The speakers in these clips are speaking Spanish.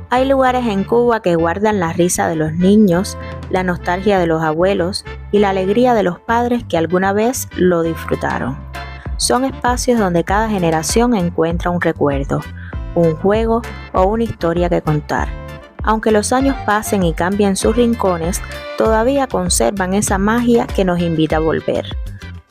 Hay lugares en Cuba que guardan la risa de los niños, la nostalgia de los abuelos y la alegría de los padres que alguna vez lo disfrutaron. Son espacios donde cada generación encuentra un recuerdo, un juego o una historia que contar. Aunque los años pasen y cambien sus rincones, todavía conservan esa magia que nos invita a volver.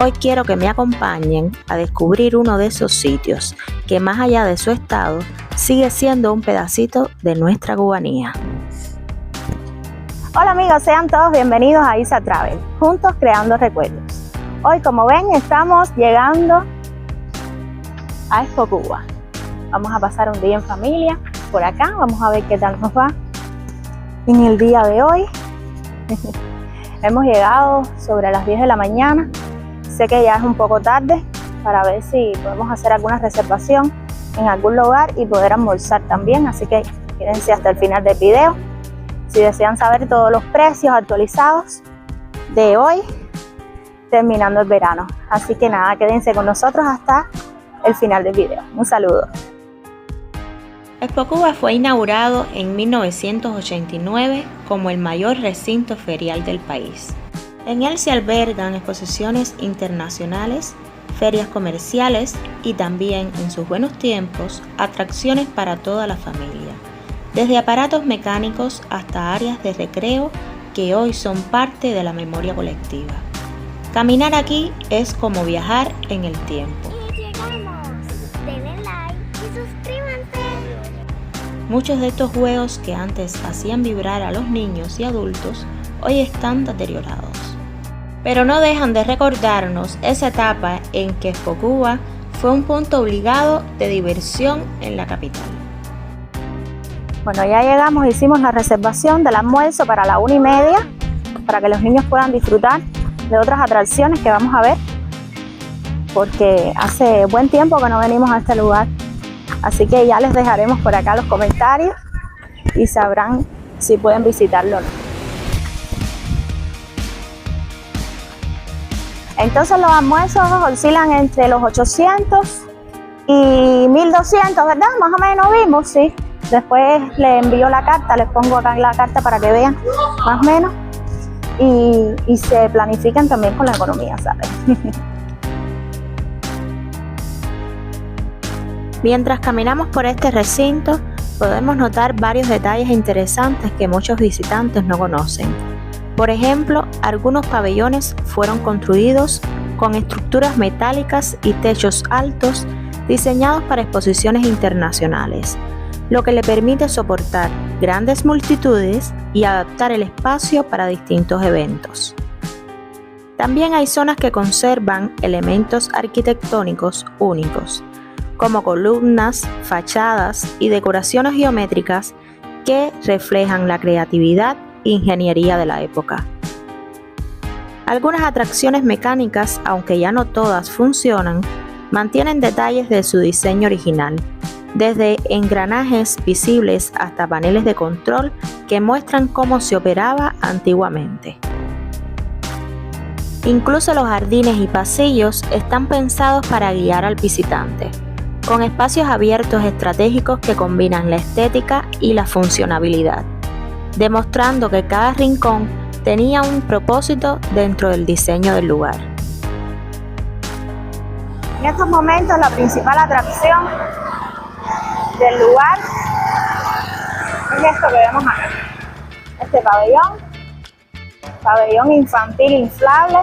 Hoy quiero que me acompañen a descubrir uno de esos sitios que, más allá de su estado, sigue siendo un pedacito de nuestra cubanía. Hola amigos, sean todos bienvenidos a Isa Travel, juntos creando recuerdos. Hoy, como ven, estamos llegando a Expo Cuba. Vamos a pasar un día en familia por acá, vamos a ver qué tal nos va en el día de hoy. Hemos llegado sobre las 10 de la mañana. Sé que ya es un poco tarde para ver si podemos hacer alguna reservación en algún lugar y poder almorzar también, así que quédense hasta el final del video si desean saber todos los precios actualizados de hoy terminando el verano. Así que nada, quédense con nosotros hasta el final del video. Un saludo. Expo Cuba fue inaugurado en 1989 como el mayor recinto ferial del país. En él se albergan exposiciones internacionales, ferias comerciales y también, en sus buenos tiempos, atracciones para toda la familia, desde aparatos mecánicos hasta áreas de recreo que hoy son parte de la memoria colectiva. Caminar aquí es como viajar en el tiempo. Y llegamos. Denle like y suscríbanse. Muchos de estos juegos que antes hacían vibrar a los niños y adultos hoy están deteriorados. Pero no dejan de recordarnos esa etapa en que Expo Cuba fue un punto obligado de diversión en la capital. Bueno, ya llegamos, hicimos la reservación del almuerzo para la 1:30 para que los niños puedan disfrutar de otras atracciones que vamos a ver, porque hace buen tiempo que no venimos a este lugar, así que ya les dejaremos por acá los comentarios y sabrán si pueden visitarlo o no. Entonces los almuerzos oscilan entre los 800 y 1200, ¿verdad? Más o menos vimos, sí. Después les envío la carta, les pongo acá la carta para que vean más o menos y se planifican también con la economía, ¿sabes? Mientras caminamos por este recinto, podemos notar varios detalles interesantes que muchos visitantes no conocen. Por ejemplo, algunos pabellones fueron construidos con estructuras metálicas y techos altos diseñados para exposiciones internacionales, lo que le permite soportar grandes multitudes y adaptar el espacio para distintos eventos. También hay zonas que conservan elementos arquitectónicos únicos, como columnas, fachadas y decoraciones geométricas que reflejan la creatividad e ingeniería de la época. Algunas atracciones mecánicas, aunque ya no todas funcionan, mantienen detalles de su diseño original, desde engranajes visibles hasta paneles de control que muestran cómo se operaba antiguamente. Incluso los jardines y pasillos están pensados para guiar al visitante, con espacios abiertos estratégicos que combinan la estética y la funcionabilidad, demostrando que cada rincón tenía un propósito dentro del diseño del lugar. En estos momentos la principal atracción del lugar es esto que vemos acá, este pabellón infantil inflable,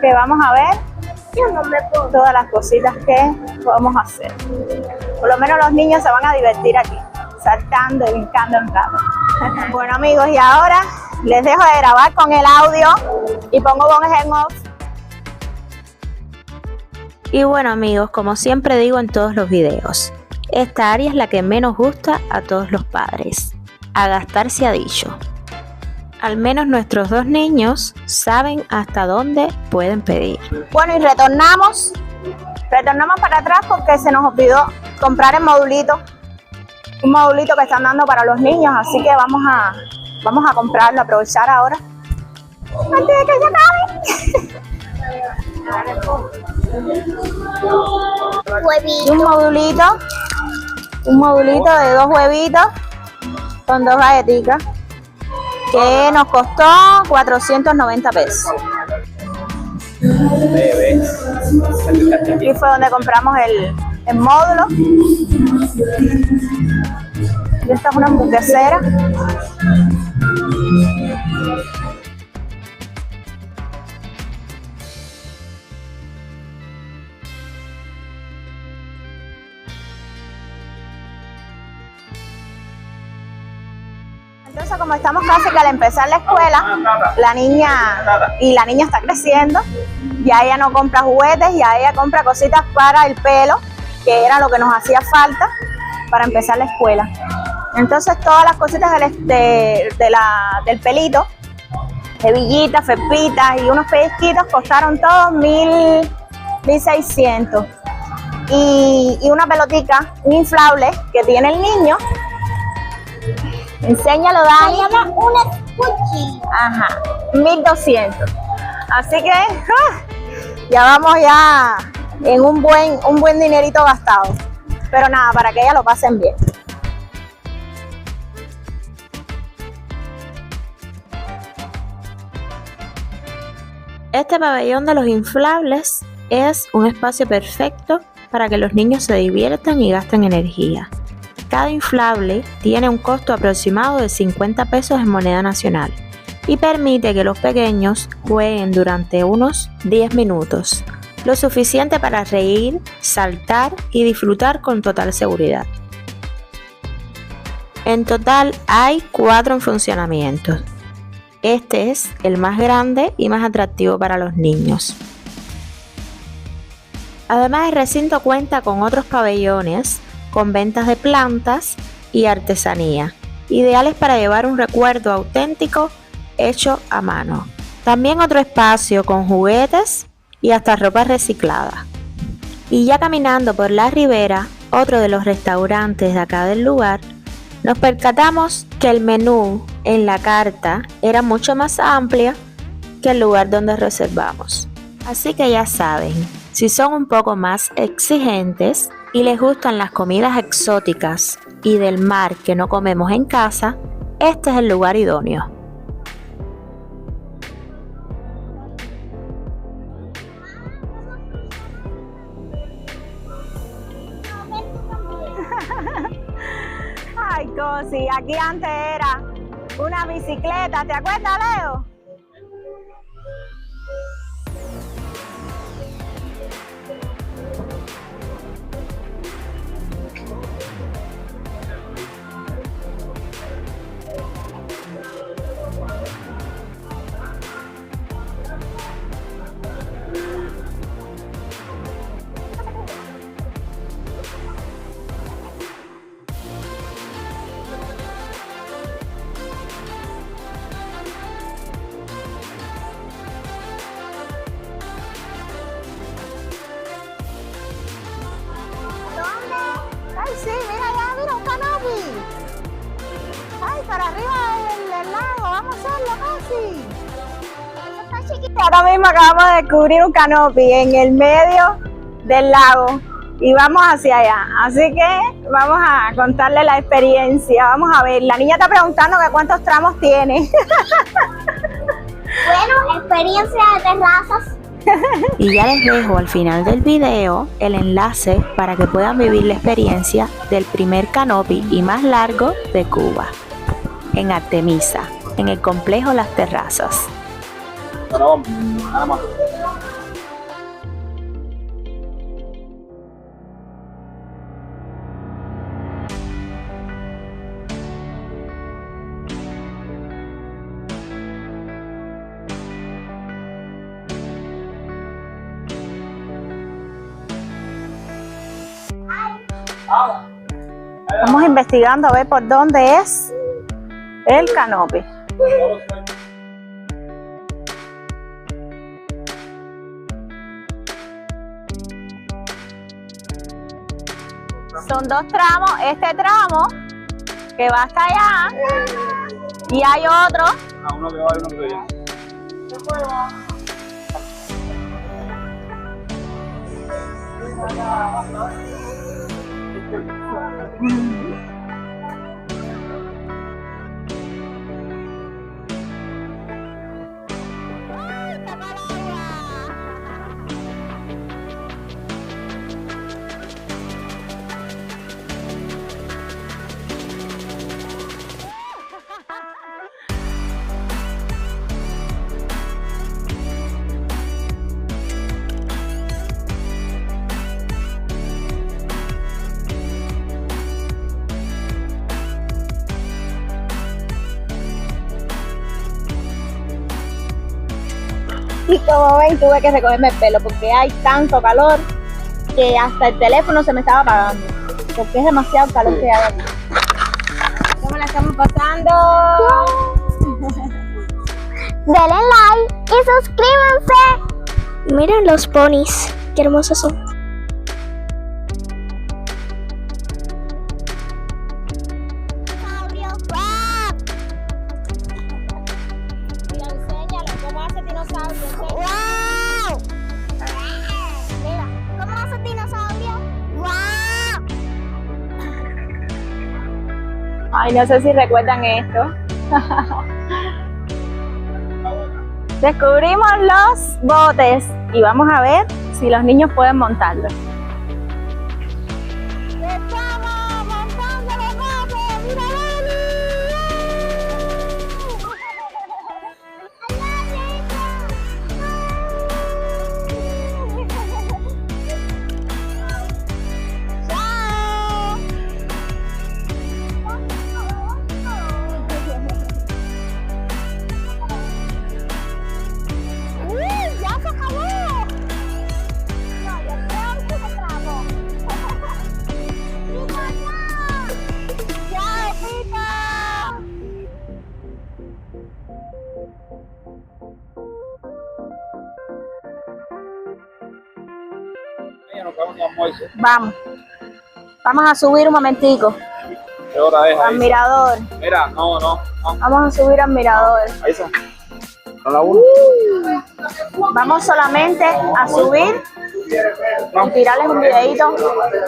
que vamos a ver todas las cositas que podemos hacer. Por lo menos los niños se van a divertir aquí, saltando y brincando en rato. Bueno amigos, y ahora les dejo de grabar con el audio y pongo con el hand off. Y bueno amigos, como siempre digo en todos los videos, esta área es la que menos gusta a todos los padres. A gastar se ha dicho. Al menos nuestros dos niños saben hasta dónde pueden pedir. Bueno, y retornamos para atrás porque se nos olvidó comprar el modulito. Un modulito que están dando para los niños, así que vamos a comprarlo, aprovechar ahora antes de que se acabe. Y un modulito de 2 huevitos con 2 galletitas que nos costó 490 pesos. Y fue donde compramos el módulo. Y esta es una hamburguesera. Entonces, como estamos casi que al empezar la escuela, la niña está creciendo, ya ella no compra juguetes, ya ella compra cositas para el pelo, que era lo que nos hacía falta para empezar la escuela. Entonces, todas las cositas del pelito, hebillitas, felpitas y unos pellizquitos costaron todos 1.600. Y una pelotica, un inflable que tiene el niño. Enséñalo, Dani. Se llama una Scoochie. Ajá, 1.200. Así que ya vamos en un buen dinerito gastado. Pero nada, para que ellas lo pasen bien. Este pabellón de los inflables es un espacio perfecto para que los niños se diviertan y gasten energía. Cada inflable tiene un costo aproximado de 50 pesos en moneda nacional y permite que los pequeños jueguen durante unos 10 minutos, lo suficiente para reír, saltar y disfrutar con total seguridad. En total hay 4 en funcionamiento. Este es el más grande y más atractivo para los niños. Además, el recinto cuenta con otros pabellones con ventas de plantas y artesanía, ideales para llevar un recuerdo auténtico hecho a mano. También otro espacio con juguetes y hasta ropa reciclada. Y ya caminando por la ribera, otro de los restaurantes de acá del lugar, nos percatamos que el menú en la carta era mucho más amplia que el lugar donde reservamos. Así que ya saben, si son un poco más exigentes y les gustan las comidas exóticas y del mar que no comemos en casa, este es el lugar idóneo. Ay, Cosi, aquí antes era una bicicleta, ¿te acuerdas, Leo? Ay, sí, mira allá, mira un canopy. Ay, para arriba del lago, vamos a hacerlo casi. Ahora mismo acabamos de descubrir un canopy en el medio del lago y vamos hacia allá. Así que vamos a contarle la experiencia. Vamos a ver, la niña está preguntando que cuántos tramos tiene. Bueno, experiencia de terrazas. Y ya les dejo al final del video el enlace para que puedan vivir la experiencia del primer canopy y más largo de Cuba, en Artemisa, en el complejo Las Terrazas. Bueno, nada más. Estamos investigando a ver por dónde es el canopy. Son 2 tramos, este tramo que va hasta allá y hay otro. Uno que va y uno que viene. Y como ven, tuve que recogerme el pelo porque hay tanto calor que hasta el teléfono se me estaba apagando. Porque es demasiado calor que hay aquí. ¿Cómo la estamos pasando? Denle like y suscríbanse. Miren los ponis, qué hermosos son. Ay, no sé si recuerdan esto. Descubrimos los botes y vamos a ver si los niños pueden montarlos. ¡Estamos montando los botes! ¡Mira, Nos vamos a almuerzo. Vamos a subir un momentico ¿Qué hora es? al mirador. Mira, no. Vamos a subir al mirador. Ahí está. ¿Son las 1? Vamos solamente a subir y tirarles un videito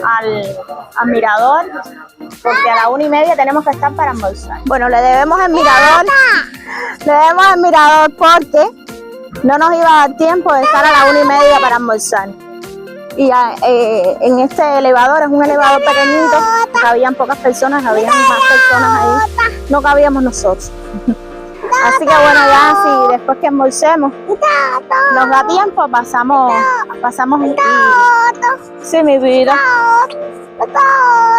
al mirador, porque a la 1:30 tenemos que estar para almorzar. Bueno, le debemos el mirador porque no nos iba a dar tiempo de estar a la 1:30 para almorzar. Y en este elevador, es un elevador pequeñito, cabían pocas personas, habían más personas ahí, no cabíamos nosotros. Así que bueno, ya si después que almorcemos nos da tiempo, pasamos sí, mi vida.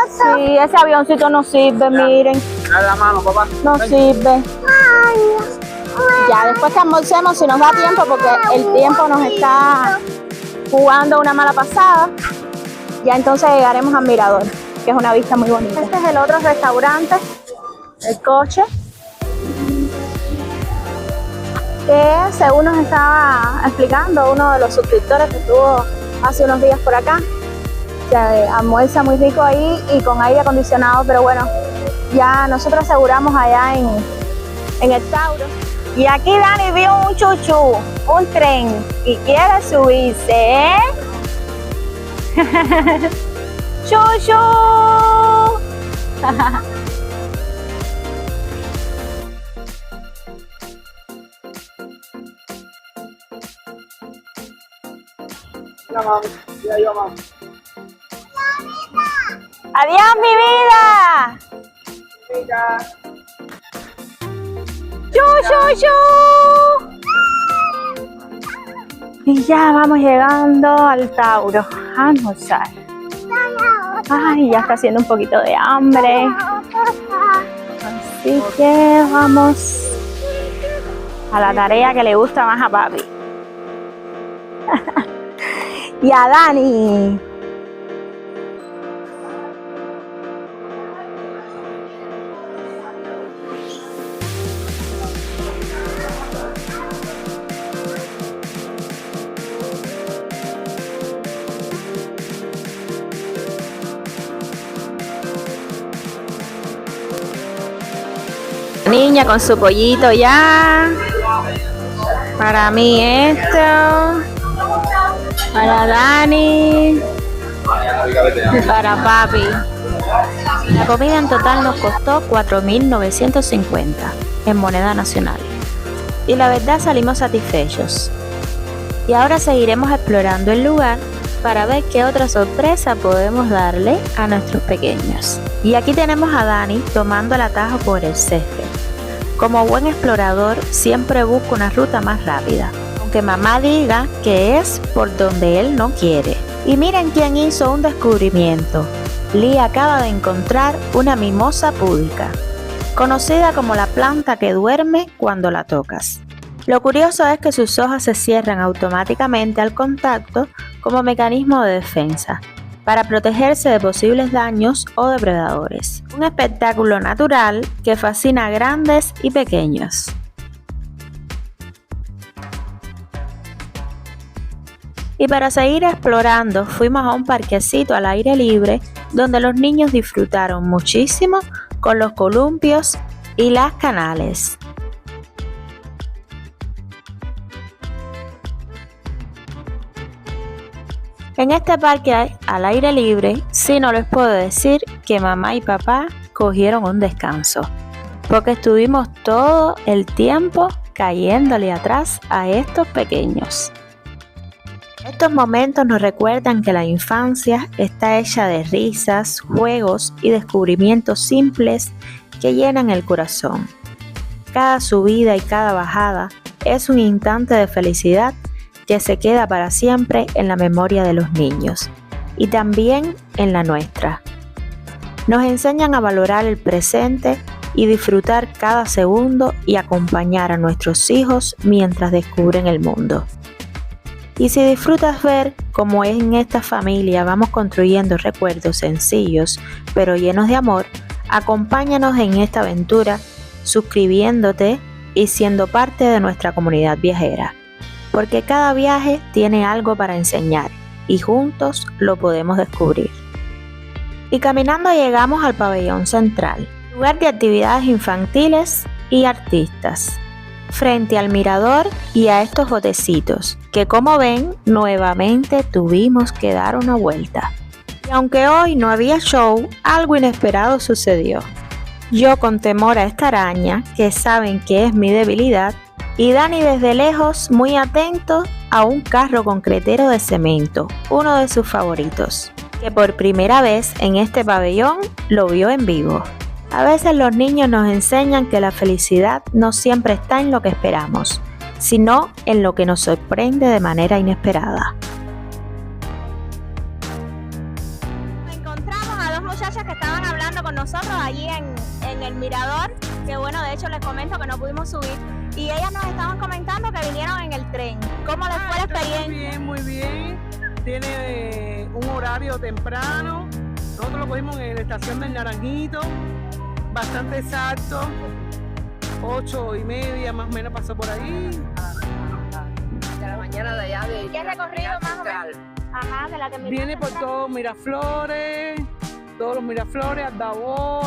Sí, ese avioncito no sirve, miren. Dale la mano, papá. No sirve. Ya después que almorcemos, si nos da tiempo, porque el tiempo nos está jugando una mala pasada, ya entonces llegaremos al mirador, que es una vista muy bonita. Este es el otro restaurante, el Coche, que según nos estaba explicando uno de los suscriptores que estuvo hace unos días por acá, se almuerza muy rico ahí y con aire acondicionado, pero bueno, ya nosotros aseguramos allá en el Tauro. Y aquí Dani vio un chuchú, un tren, y quiere subirse, ¿eh? ¡Chuchú! ¡Adiós, mi vida! Y ya vamos llegando al Tauro a almorzar. Ay, ya está haciendo un poquito de hambre. Así que vamos a la tarea que le gusta más a papi. Y a Dani. Niña con su pollito ya. Para mí esto. Para Dani. Para papi. La comida en total nos costó 4.950 en moneda nacional. Y la verdad salimos satisfechos. Y ahora seguiremos explorando el lugar para ver qué otra sorpresa podemos darle a nuestros pequeños. Y aquí tenemos a Dani tomando el atajo por el césped. Como buen explorador siempre busca una ruta más rápida, aunque mamá diga que es por donde él no quiere. Y miren quién hizo un descubrimiento. Lee acaba de encontrar una mimosa púdica, conocida como la planta que duerme cuando la tocas. Lo curioso es que sus hojas se cierran automáticamente al contacto como mecanismo de defensa, para protegerse de posibles daños o depredadores. Un espectáculo natural que fascina a grandes y pequeños. Y para seguir explorando, fuimos a un parquecito al aire libre donde los niños disfrutaron muchísimo con los columpios y las canales. En este parque al aire libre, sí no les puedo decir que mamá y papá cogieron un descanso, porque estuvimos todo el tiempo cayéndole atrás a estos pequeños. Estos momentos nos recuerdan que la infancia está hecha de risas, juegos y descubrimientos simples que llenan el corazón. Cada subida y cada bajada es un instante de felicidad que se queda para siempre en la memoria de los niños y también en la nuestra. Nos enseñan a valorar el presente y disfrutar cada segundo y acompañar a nuestros hijos mientras descubren el mundo. Y si disfrutas ver cómo en esta familia vamos construyendo recuerdos sencillos pero llenos de amor, acompáñanos en esta aventura suscribiéndote y siendo parte de nuestra comunidad viajera. Porque cada viaje tiene algo para enseñar y juntos lo podemos descubrir. Y caminando llegamos al pabellón central, lugar de actividades infantiles y artistas, frente al mirador y a estos botecitos, que como ven, nuevamente tuvimos que dar una vuelta. Y aunque hoy no había show, algo inesperado sucedió. Yo con temor a esta araña, que saben que es mi debilidad, y Dani desde lejos muy atento a un carro concretero de cemento, uno de sus favoritos, que por primera vez en este pabellón lo vio en vivo. A veces los niños nos enseñan que la felicidad no siempre está en lo que esperamos, sino en lo que nos sorprende de manera inesperada. Encontramos a dos muchachas que estaban hablando con nosotros allí en el mirador, que bueno, de hecho les comento que no pudimos subir. Y ellas nos estaban comentando que vinieron en el tren. ¿Cómo les fue la experiencia? Muy bien. Tiene un horario temprano. Nosotros lo cogimos en la estación del Naranjito. Bastante exacto. 8:30 más o menos pasó por ahí. De la mañana de allá de... ¿Qué recorrido más o menos? Ajá, de la que Viene por todos Miraflores. Todos los Miraflores, Aldabó.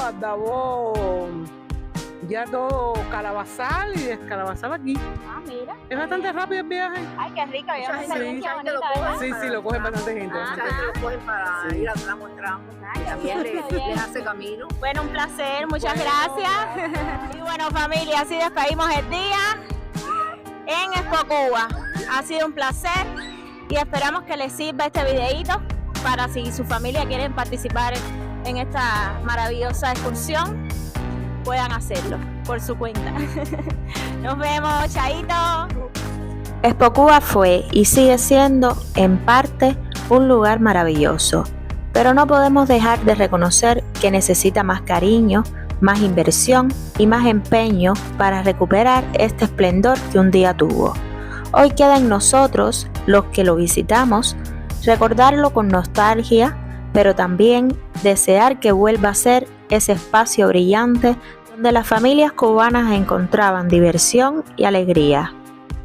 Ya todo Calabazal y descalabazal aquí. Ah, mira. Es bastante rápido el viaje. Ay, qué rico. Yo Mucha gente lo coge. Sí, lo cogen bastante gente. Mucha gente lo cogen para ir a tramo en tramo. Ay, También qué bien. les hace camino. Bueno, un placer. Muchas gracias. Y bueno, familia, así despedimos el día en Expo Cuba. Ha sido un placer y esperamos que les sirva este videito para si su familia quiere participar en esta maravillosa excursión, puedan hacerlo por su cuenta. Nos vemos, chaito. Expo Cuba fue y sigue siendo en parte un lugar maravilloso, pero no podemos dejar de reconocer que necesita más cariño, más inversión y más empeño para recuperar este esplendor que un día tuvo. Hoy queda en nosotros, los que lo visitamos, recordarlo con nostalgia, pero también desear que vuelva a ser ese espacio brillante donde las familias cubanas encontraban diversión y alegría.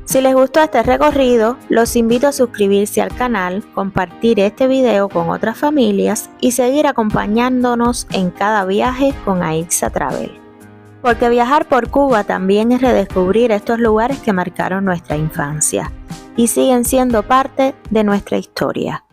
Si les gustó este recorrido, los invito a suscribirse al canal, compartir este video con otras familias y seguir acompañándonos en cada viaje con Aixa Travel. Porque viajar por Cuba también es redescubrir estos lugares que marcaron nuestra infancia y siguen siendo parte de nuestra historia.